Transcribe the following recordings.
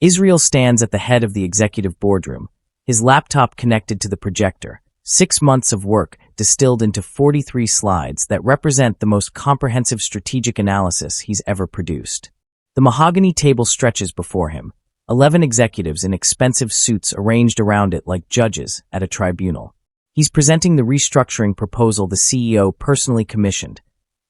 Israel stands at the head of the executive boardroom, his laptop connected to the projector, 6 months of work distilled into 43 slides that represent the most comprehensive strategic analysis he's ever produced. The mahogany table stretches before him, 11 executives in expensive suits arranged around it like judges at a tribunal. He's presenting the restructuring proposal the CEO personally commissioned,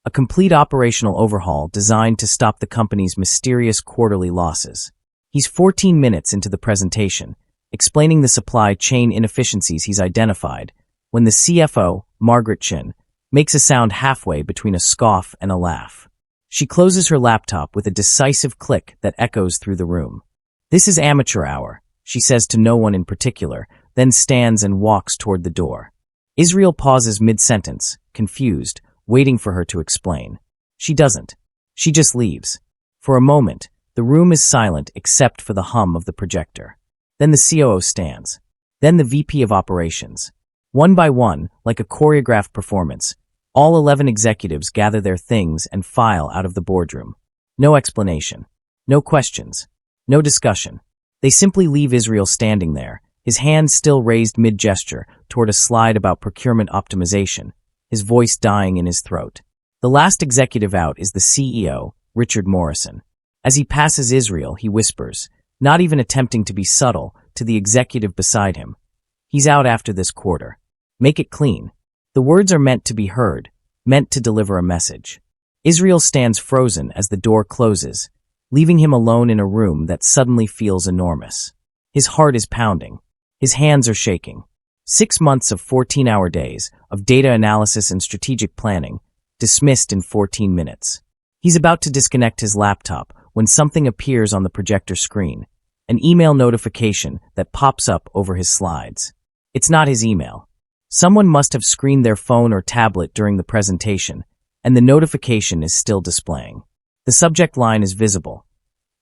a complete operational overhaul designed to stop the company's mysterious quarterly losses. He's 14 minutes into the presentation, explaining the supply chain inefficiencies he's identified, when the CFO, Margaret Chin, makes a sound halfway between a scoff and a laugh. She closes her laptop with a decisive click that echoes through the room. "This is amateur hour," she says to no one in particular, then stands and walks toward the door. Israel pauses mid-sentence, confused, waiting for her to explain. She doesn't. She just leaves. For a moment, the room is silent except for the hum of the projector. Then the COO stands. Then the VP of Operations. One by one, like a choreographed performance, all 11 executives gather their things and file out of the boardroom. No explanation. No questions. No discussion. They simply leave Israel standing there, his hand still raised mid-gesture toward a slide about procurement optimization, his voice dying in his throat. The last executive out is the CEO, Richard Morrison. As he passes Israel, he whispers, not even attempting to be subtle, to the executive beside him. "He's out after this quarter. Make it clean." The words are meant to be heard, meant to deliver a message. Israel stands frozen as the door closes, leaving him alone in a room that suddenly feels enormous. His heart is pounding. His hands are shaking. 6 months of 14-hour days, of data analysis and strategic planning, dismissed in 14 minutes. He's about to disconnect his laptop when something appears on the projector screen, an email notification that pops up over his slides. It's not his email. Someone must have screened their phone or tablet during the presentation, and the notification is still displaying. The subject line is visible.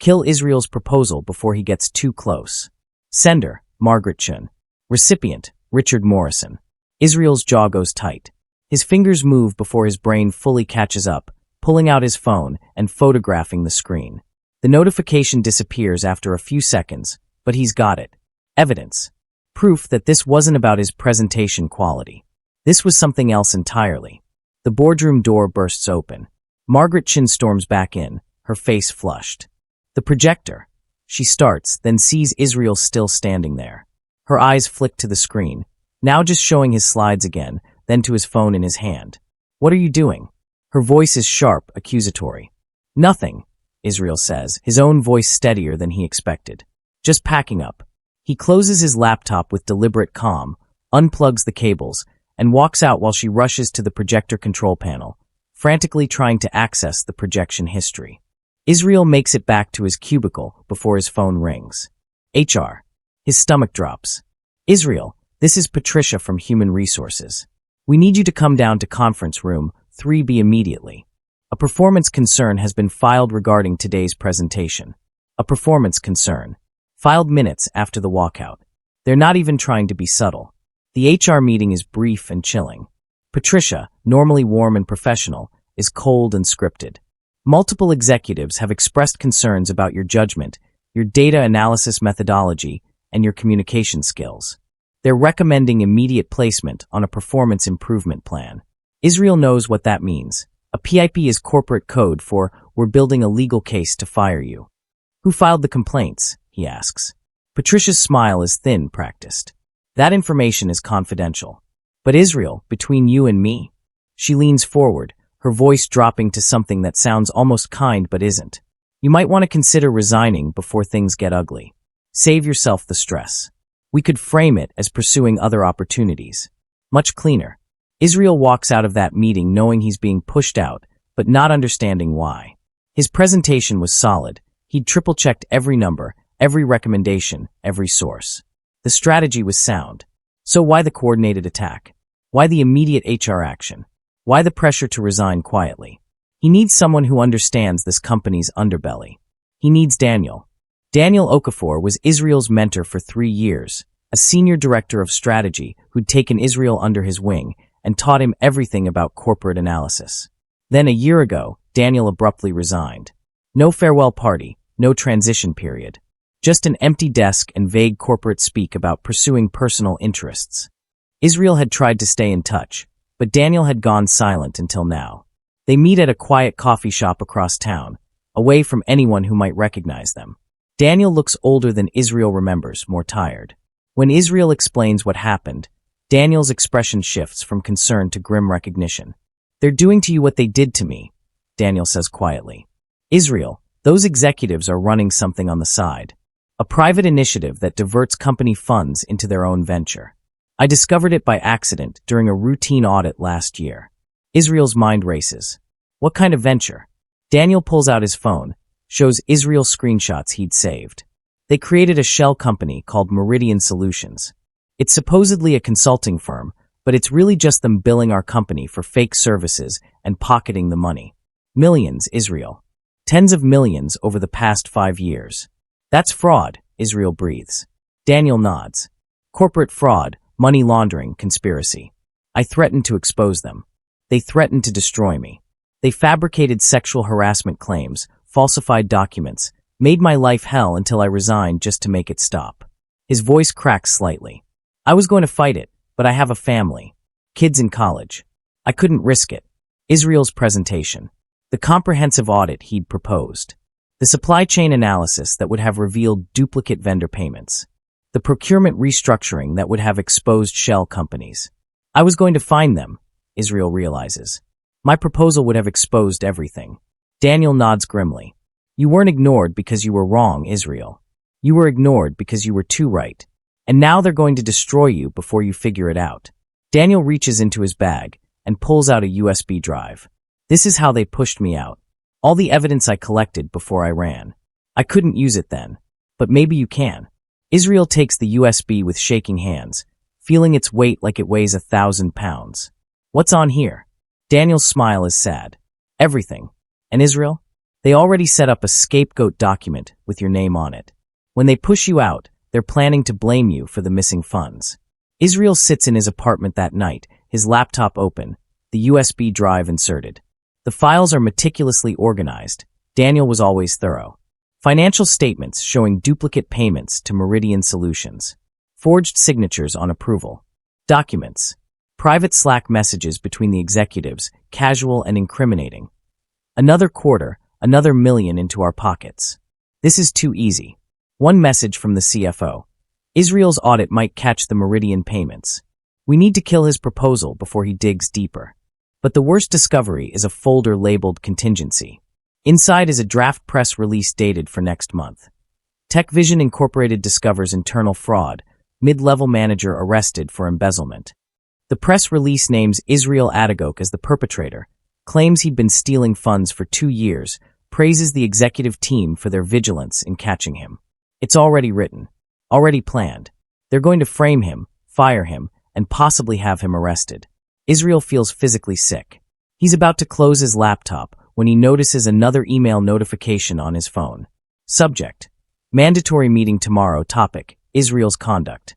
"Kill Israel's proposal before he gets too close." Sender, Margaret Chin. Recipient, Richard Morrison. Israel's jaw goes tight. His fingers move before his brain fully catches up, pulling out his phone and photographing the screen. The notification disappears after a few seconds, but he's got it. Evidence. Proof that this wasn't about his presentation quality. This was something else entirely. The boardroom door bursts open. Margaret Chin storms back in, her face flushed. "The projector." She starts, then sees Israel still standing there. Her eyes flick to the screen, now just showing his slides again, then to his phone in his hand. "What are you doing?" Her voice is sharp, accusatory. "Nothing," Israel says, his own voice steadier than he expected. "Just packing up." He closes his laptop with deliberate calm, unplugs the cables, and walks out while she rushes to the projector control panel, frantically trying to access the projection history. Israel makes it back to his cubicle before his phone rings. HR. His stomach drops. "Israel, this is Patricia from Human Resources. We need you to come down to conference room 3B immediately. A performance concern has been filed regarding today's presentation." A performance concern. Filed minutes after the walkout. They're not even trying to be subtle. The HR meeting is brief and chilling. Patricia, normally warm and professional, is cold and scripted. "Multiple executives have expressed concerns about your judgment, your data analysis methodology, and your communication skills. They're recommending immediate placement on a performance improvement plan." Israel knows what that means. A PIP is corporate code for "we're building a legal case to fire you." "Who filed the complaints?" he asks. Patricia's smile is thin, practiced. "That information is confidential. But Israel, between you and me." She leans forward, her voice dropping to something that sounds almost kind but isn't. "You might want to consider resigning before things get ugly. Save yourself the stress. We could frame it as pursuing other opportunities. Much cleaner." Israel walks out of that meeting knowing he's being pushed out, but not understanding why. His presentation was solid. He'd triple-checked every number, every recommendation, every source. The strategy was sound. So why the coordinated attack? Why the immediate HR action? Why the pressure to resign quietly? He needs someone who understands this company's underbelly. He needs Daniel. Daniel Okafor was Israel's mentor for 3 years, a senior director of strategy who'd taken Israel under his wing and taught him everything about corporate analysis. Then a year ago, Daniel abruptly resigned. No farewell party, no transition period. Just an empty desk and vague corporate speak about pursuing personal interests. Israel had tried to stay in touch, but Daniel had gone silent until now. They meet at a quiet coffee shop across town, away from anyone who might recognize them. Daniel looks older than Israel remembers, more tired. When Israel explains what happened, Daniel's expression shifts from concern to grim recognition. "They're doing to you what they did to me," Daniel says quietly. "Israel, those executives are running something on the side. A private initiative that diverts company funds into their own venture. I discovered it by accident during a routine audit last year." Israel's mind races. What kind of venture? Daniel pulls out his phone, shows Israel screenshots he'd saved. They created a shell company called Meridian Solutions. It's supposedly a consulting firm, but it's really just them billing our company for fake services and pocketing the money. Millions, Israel. Tens of millions over the past 5 years. "That's fraud," Israel breathes. Daniel nods. "Corporate fraud, money laundering, conspiracy. I threatened to expose them. They threatened to destroy me. They fabricated sexual harassment claims, falsified documents, made my life hell until I resigned just to make it stop." His voice cracks slightly. "I was going to fight it, but I have a family. Kids in college. I couldn't risk it." Israel's presentation. The comprehensive audit he'd proposed. The supply chain analysis that would have revealed duplicate vendor payments. The procurement restructuring that would have exposed shell companies. "I was going to find them," Israel realizes. "My proposal would have exposed everything." Daniel nods grimly. "You weren't ignored because you were wrong, Israel. You were ignored because you were too right. And now they're going to destroy you before you figure it out." Daniel reaches into his bag and pulls out a USB drive. "This is how they pushed me out. All the evidence I collected before I ran. I couldn't use it then. But maybe you can." Israel takes the USB with shaking hands, feeling its weight like it weighs 1,000 pounds. "What's on here?" Daniel's smile is sad. "Everything. And Israel? They already set up a scapegoat document with your name on it. When they push you out, they're planning to blame you for the missing funds." Israel sits in his apartment that night, his laptop open, the USB drive inserted. The files are meticulously organized. Daniel was always thorough. Financial statements showing duplicate payments to Meridian Solutions. Forged signatures on approval. Documents. Private Slack messages between the executives, casual and incriminating. Another quarter, another million into our pockets. This is too easy. One message from the CFO. Israel's audit might catch the Meridian payments. We need to kill his proposal before he digs deeper. But the worst discovery is a folder labeled contingency. Inside is a draft press release dated for next month. TechVision Incorporated discovers internal fraud, mid-level manager arrested for embezzlement. The press release names Israel Adagok as the perpetrator, claims he'd been stealing funds for 2 years, praises the executive team for their vigilance in catching him. It's already written, already planned. They're going to frame him, fire him, and possibly have him arrested. Israel feels physically sick. He's about to close his laptop when he notices another email notification on his phone. Subject: Mandatory meeting tomorrow. Topic: Israel's conduct.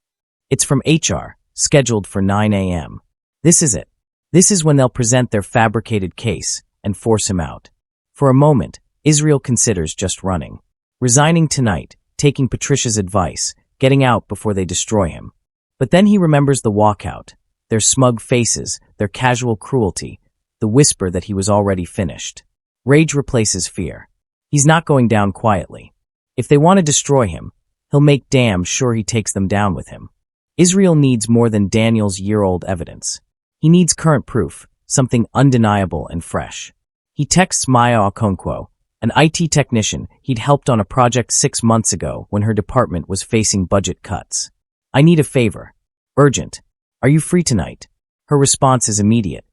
It's from HR, scheduled for 9 a.m. This is it. This is when they'll present their fabricated case and force him out. For a moment, Israel considers just running. Resigning tonight, taking Patricia's advice, getting out before they destroy him. But then he remembers the walkout, their smug faces, their casual cruelty, the whisper that he was already finished. Rage replaces fear. He's not going down quietly. If they want to destroy him, he'll make damn sure he takes them down with him. Israel needs more than Daniel's year-old evidence. He needs current proof, something undeniable and fresh. He texts Maya Okonkwo, an IT technician he'd helped on a project 6 months ago when her department was facing budget cuts. "I need a favor. Urgent. Are you free tonight?" Her response is immediate.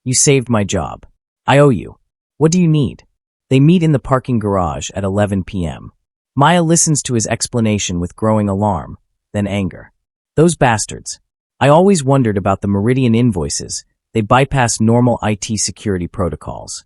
"You saved my job. I owe you. What do you need?" They meet in the parking garage at 11 p.m. Maya listens to his explanation with growing alarm, then anger. "Those bastards. I always wondered about the Meridian invoices. They bypass normal IT security protocols."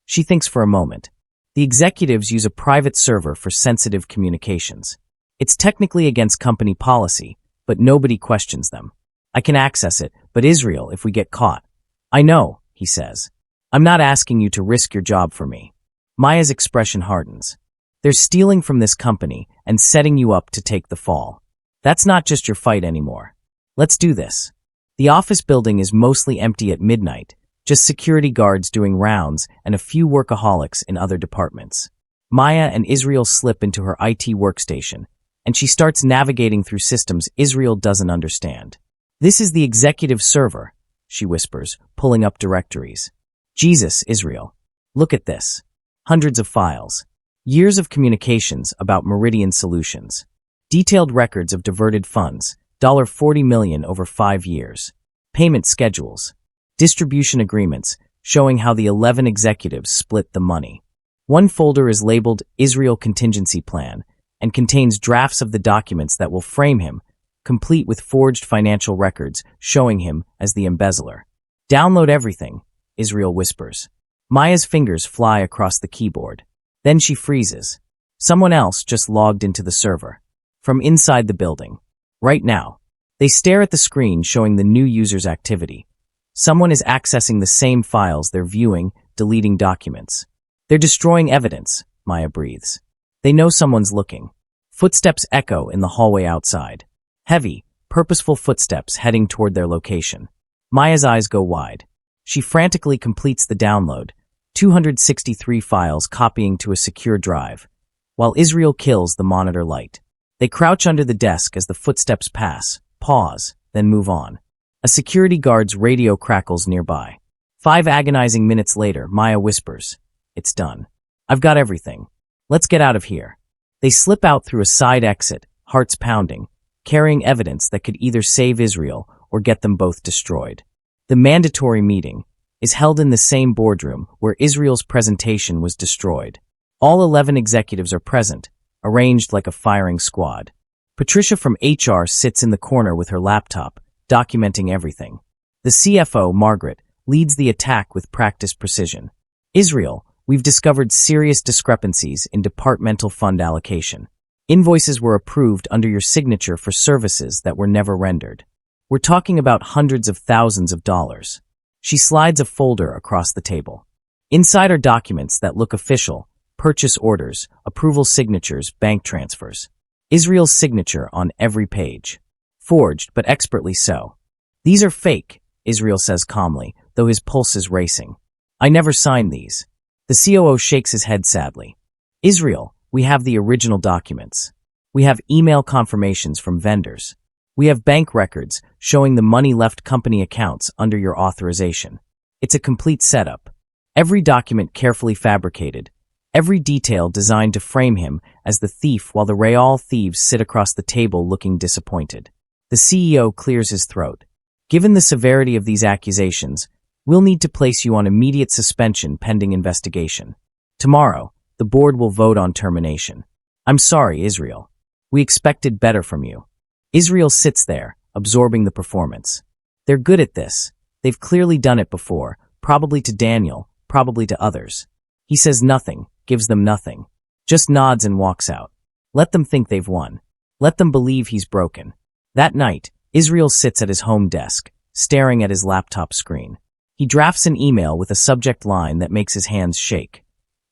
She thinks for a moment. The executives use a private server for sensitive communications. It's technically against company policy, but nobody questions them. "I can access it, but Israel, if we get caught." "I know," he says. "I'm not asking you to risk your job for me." Maya's expression hardens. They're stealing from this company and setting you up to take the fall. That's not just your fight anymore. Let's do this. The office building is mostly empty at midnight, just security guards doing rounds and a few workaholics in other departments. Maya and Israel slip into her IT workstation, and she starts navigating through systems Israel doesn't understand. "This is the executive server," she whispers, pulling up directories. "Jesus, Israel. Look at this. Hundreds of files. Years of communications about Meridian Solutions. Detailed records of diverted funds, $40 million over 5 years. Payment schedules. Distribution agreements showing how the 11 executives split the money. One folder is labeled Israel Contingency Plan and contains drafts of the documents that will frame him, complete with forged financial records showing him as the embezzler. Download everything," Israel whispers. Maya's fingers fly across the keyboard. Then she freezes. Someone else just logged into the server. From inside the building. Right now. They stare at the screen showing the new user's activity. Someone is accessing the same files they're viewing, deleting documents. "They're destroying evidence," Maya breathes. They know someone's looking. Footsteps echo in the hallway outside. Heavy, purposeful footsteps heading toward their location. Maya's eyes go wide. She frantically completes the download, 263 files copying to a secure drive, while Israel kills the monitor light. They crouch under the desk as the footsteps pass, pause, then move on. A security guard's radio crackles nearby. 5 agonizing minutes later, Maya whispers, "It's done. I've got everything. Let's get out of here." They slip out through a side exit, hearts pounding, carrying evidence that could either save Israel or get them both destroyed. The mandatory meeting is held in the same boardroom where Israel's presentation was destroyed. All 11 executives are present, arranged like a firing squad. Patricia from HR sits in the corner with her laptop, documenting everything. The CFO, Margaret, leads the attack with practiced precision. "Israel, we've discovered serious discrepancies in departmental fund allocation. Invoices were approved under your signature for services that were never rendered. We're talking about hundreds of thousands of dollars." She slides a folder across the table. Inside are documents that look official: purchase orders, approval signatures, bank transfers. Israel's signature on every page. Forged, but expertly so. "These are fake," Israel says calmly, though his pulse is racing. "I never signed these." The COO shakes his head sadly. "Israel, we have the original documents. We have email confirmations from vendors. We have bank records showing the money left company accounts under your authorization. It's a complete setup. Every document carefully fabricated. Every detail designed to frame him as the thief while the real thieves sit across the table looking disappointed." The CEO clears his throat. "Given the severity of these accusations, we'll need to place you on immediate suspension pending investigation. Tomorrow, the board will vote on termination. I'm sorry, Israel. We expected better from you." Israel sits there, absorbing the performance. They're good at this. They've clearly done it before, probably to Daniel, probably to others. He says nothing, gives them nothing. Just nods and walks out. Let them think they've won. Let them believe he's broken. That night, Israel sits at his home desk, staring at his laptop screen. He drafts an email with a subject line that makes his hands shake.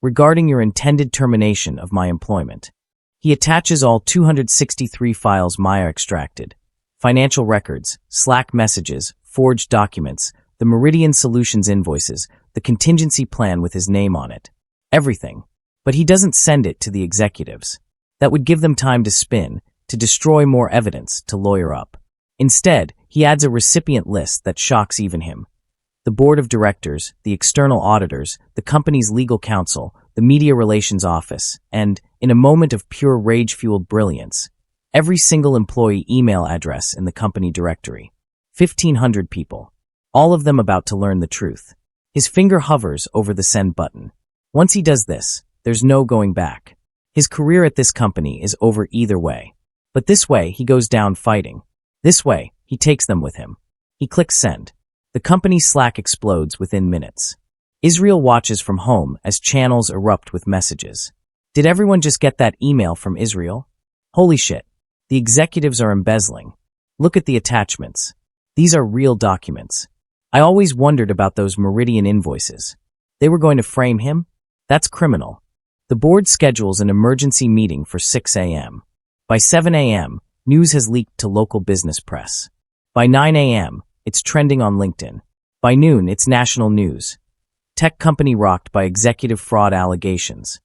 "Regarding your intended termination of my employment." He attaches all 263 files Maya extracted. Financial records, Slack messages, forged documents, the Meridian Solutions invoices, the contingency plan with his name on it. Everything. But he doesn't send it to the executives. That would give them time to spin, to destroy more evidence, to lawyer up. Instead, he adds a recipient list that shocks even him. The board of directors, the external auditors, the company's legal counsel, the media relations office, and, in a moment of pure rage-fueled brilliance, every single employee email address in the company directory. 1,500 people. All of them about to learn the truth. His finger hovers over the send button. Once he does this, there's no going back. His career at this company is over either way. But this way, he goes down fighting. This way, he takes them with him. He clicks send. The company's Slack explodes within minutes. Israel watches from home as channels erupt with messages. Did everyone just get that email from Israel? Holy shit. The executives are embezzling. Look at the attachments. These are real documents. I always wondered about those Meridian invoices. They were going to frame him? That's criminal. The board schedules an emergency meeting for 6 a.m. By 7 a.m., news has leaked to local business press. By 9 a.m., it's trending on LinkedIn. By noon, it's national news. Tech company rocked by executive fraud allegations.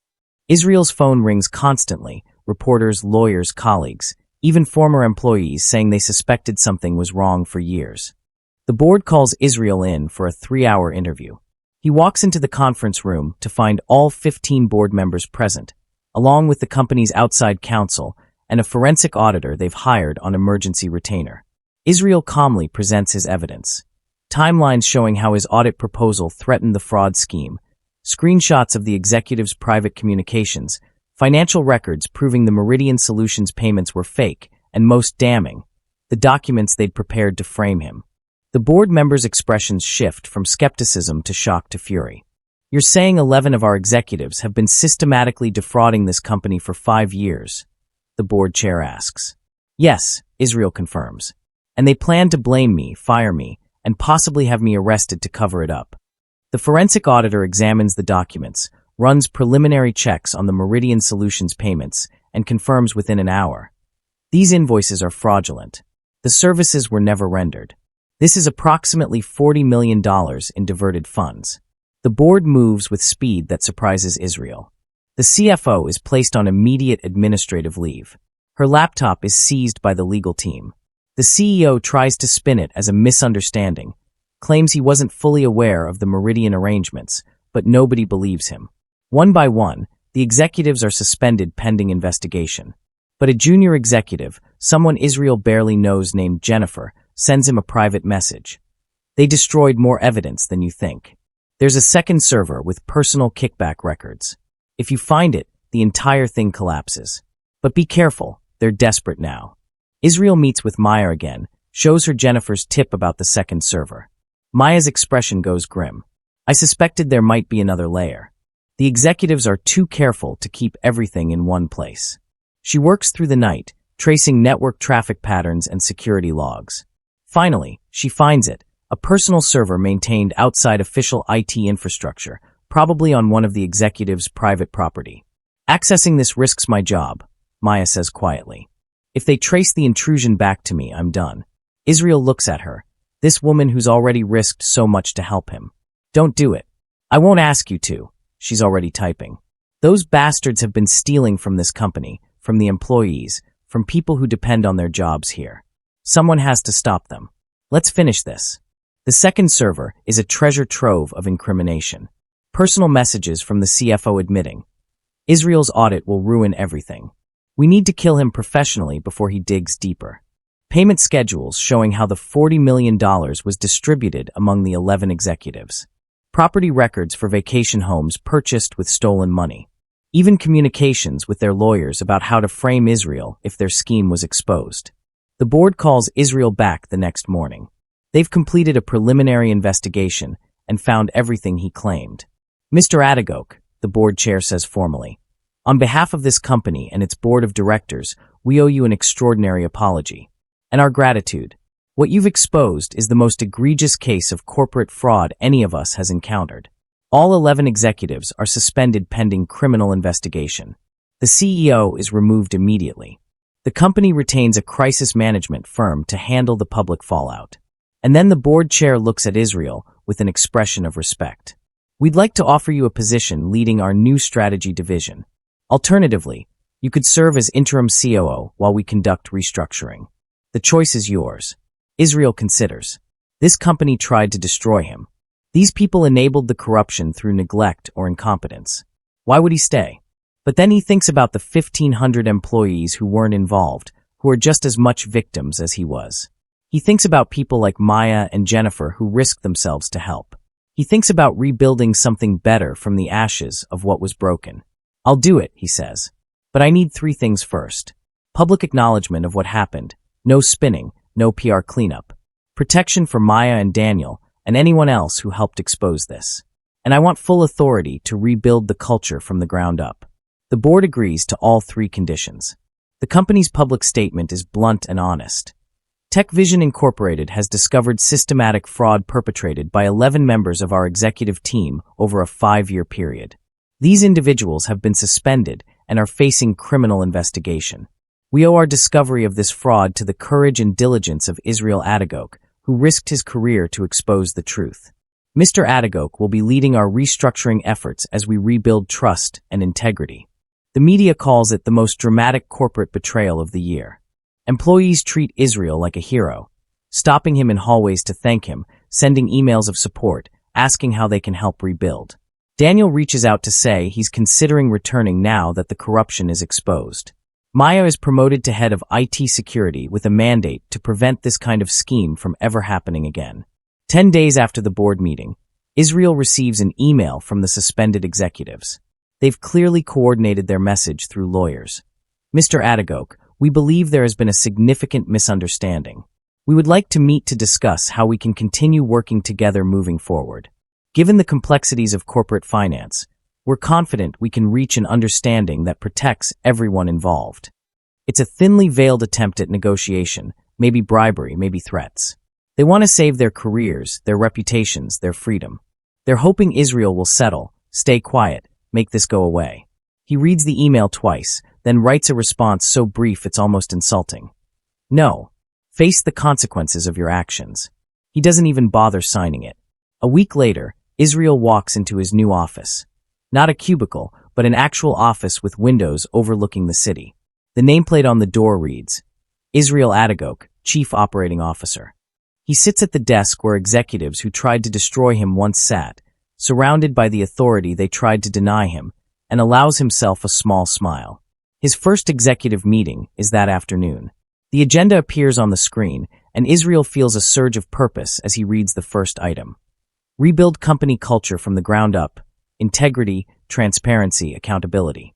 Israel's phone rings constantly, reporters, lawyers, colleagues, even former employees saying they suspected something was wrong for years. The board calls Israel in for a 3-hour interview. He walks into the conference room to find all 15 board members present, along with the company's outside counsel and a forensic auditor they've hired on emergency retainer. Israel calmly presents his evidence. Timelines showing how his audit proposal threatened the fraud scheme, screenshots of the executive's private communications, financial records proving the Meridian Solutions payments were fake, and most damning, the documents they'd prepared to frame him. The board members' expressions shift from skepticism to shock to fury. "You're saying 11 of our executives have been systematically defrauding this company for 5 years?" the board chair asks. "Yes," Israel confirms. "And they plan to blame me, fire me, and possibly have me arrested to cover it up." The forensic auditor examines the documents, runs preliminary checks on the Meridian Solutions payments, and confirms within an hour. These invoices are fraudulent. The services were never rendered. This is approximately $40 million in diverted funds. The board moves with speed that surprises Israel. The CFO is placed on immediate administrative leave. Her laptop is seized by the legal team. The CEO tries to spin it as a misunderstanding, claims he wasn't fully aware of the Meridian arrangements, but nobody believes him. One by one, the executives are suspended pending investigation. But a junior executive, someone Israel barely knows named Jennifer, sends him a private message. "They destroyed more evidence than you think. There's a second server with personal kickback records. If you find it, the entire thing collapses. But be careful, they're desperate now." Israel meets with Maya again, shows her Jennifer's tip about the second server. Maya's expression goes grim. "I suspected there might be another layer. The executives are too careful to keep everything in one place." She works through the night, tracing network traffic patterns and security logs. Finally, she finds it, a personal server maintained outside official IT infrastructure, probably on one of the executives' private property. "Accessing this risks my job," Maya says quietly. "If they trace the intrusion back to me, I'm done." Israel looks at her, this woman who's already risked so much to help him. "Don't do it." "I won't ask you to." She's already typing. "Those bastards have been stealing from this company, from the employees, from people who depend on their jobs here. Someone has to stop them. Let's finish this." The second server is a treasure trove of incrimination. Personal messages from the CFO admitting, "Israel's audit will ruin everything. We need to kill him professionally before he digs deeper." Payment schedules showing how the $40 million was distributed among the 11 executives. Property records for vacation homes purchased with stolen money. Even communications with their lawyers about how to frame Israel if their scheme was exposed. The board calls Israel back the next morning. They've completed a preliminary investigation and found everything he claimed. "Mr. Adagok," the board chair says formally, "on behalf of this company and its board of directors, we owe you an extraordinary apology. And our gratitude. What you've exposed is the most egregious case of corporate fraud any of us has encountered. All 11 executives are suspended pending criminal investigation. The CEO is removed immediately. The company retains a crisis management firm to handle the public fallout." And then the board chair looks at Israel with an expression of respect. "We'd like to offer you a position leading our new strategy division. Alternatively, you could serve as interim COO while we conduct restructuring. The choice is yours." Israel considers. This company tried to destroy him. These people enabled the corruption through neglect or incompetence. Why would he stay? But then he thinks about the 1,500 employees who weren't involved, who are just as much victims as he was. He thinks about people like Maya and Jennifer who risked themselves to help. He thinks about rebuilding something better from the ashes of what was broken. "I'll do it," he says. "But I need 3 things first. Public acknowledgement of what happened, no spinning, no PR cleanup. Protection for Maya and Daniel, and anyone else who helped expose this. And I want full authority to rebuild the culture from the ground up." The board agrees to all 3 conditions. The company's public statement is blunt and honest. TechVision Incorporated has discovered systematic fraud perpetrated by 11 members of our executive team over a 5-year period. These individuals have been suspended and are facing criminal investigation. We owe our discovery of this fraud to the courage and diligence of Israel Adagok, who risked his career to expose the truth. Mr. Adagok will be leading our restructuring efforts as we rebuild trust and integrity. The media calls it the most dramatic corporate betrayal of the year. Employees treat Israel like a hero, stopping him in hallways to thank him, sending emails of support, asking how they can help rebuild. Daniel reaches out to say he's considering returning now that the corruption is exposed. Maya is promoted to head of IT security with a mandate to prevent this kind of scheme from ever happening again. 10 days after the board meeting, Israel receives an email from the suspended executives. They've clearly coordinated their message through lawyers. Mr. Adagok, we believe there has been a significant misunderstanding. We would like to meet to discuss how we can continue working together moving forward. Given the complexities of corporate finance, we're confident we can reach an understanding that protects everyone involved. It's a thinly veiled attempt at negotiation, maybe bribery, maybe threats. They want to save their careers, their reputations, their freedom. They're hoping Israel will settle, stay quiet, make this go away. He reads the email twice, then writes a response so brief it's almost insulting. No. Face the consequences of your actions. He doesn't even bother signing it. A week later, Israel walks into his new office. Not a cubicle, but an actual office with windows overlooking the city. The nameplate on the door reads, Israel Adagok, Chief Operating Officer. He sits at the desk where executives who tried to destroy him once sat, surrounded by the authority they tried to deny him, and allows himself a small smile. His first executive meeting is that afternoon. The agenda appears on the screen, and Israel feels a surge of purpose as he reads the first item. Rebuild company culture from the ground up, integrity, transparency, accountability.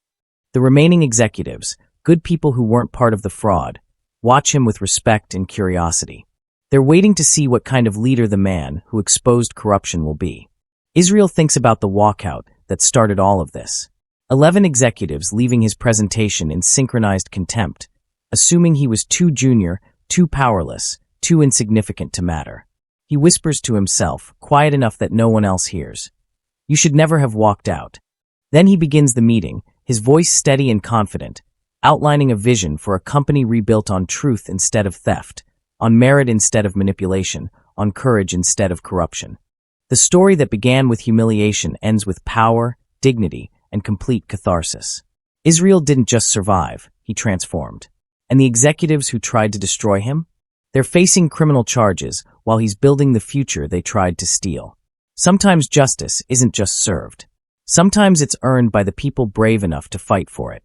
The remaining executives, good people who weren't part of the fraud, watch him with respect and curiosity. They're waiting to see what kind of leader the man who exposed corruption will be. Israel thinks about the walkout that started all of this. 11 executives leaving his presentation in synchronized contempt, assuming he was too junior, too powerless, too insignificant to matter. He whispers to himself, quiet enough that no one else hears. You should never have walked out. Then he begins the meeting, his voice steady and confident, outlining a vision for a company rebuilt on truth instead of theft, on merit instead of manipulation, on courage instead of corruption. The story that began with humiliation ends with power, dignity, and complete catharsis. Israel didn't just survive, he transformed. And the executives who tried to destroy him? They're facing criminal charges while he's building the future they tried to steal. Sometimes justice isn't just served. Sometimes it's earned by the people brave enough to fight for it.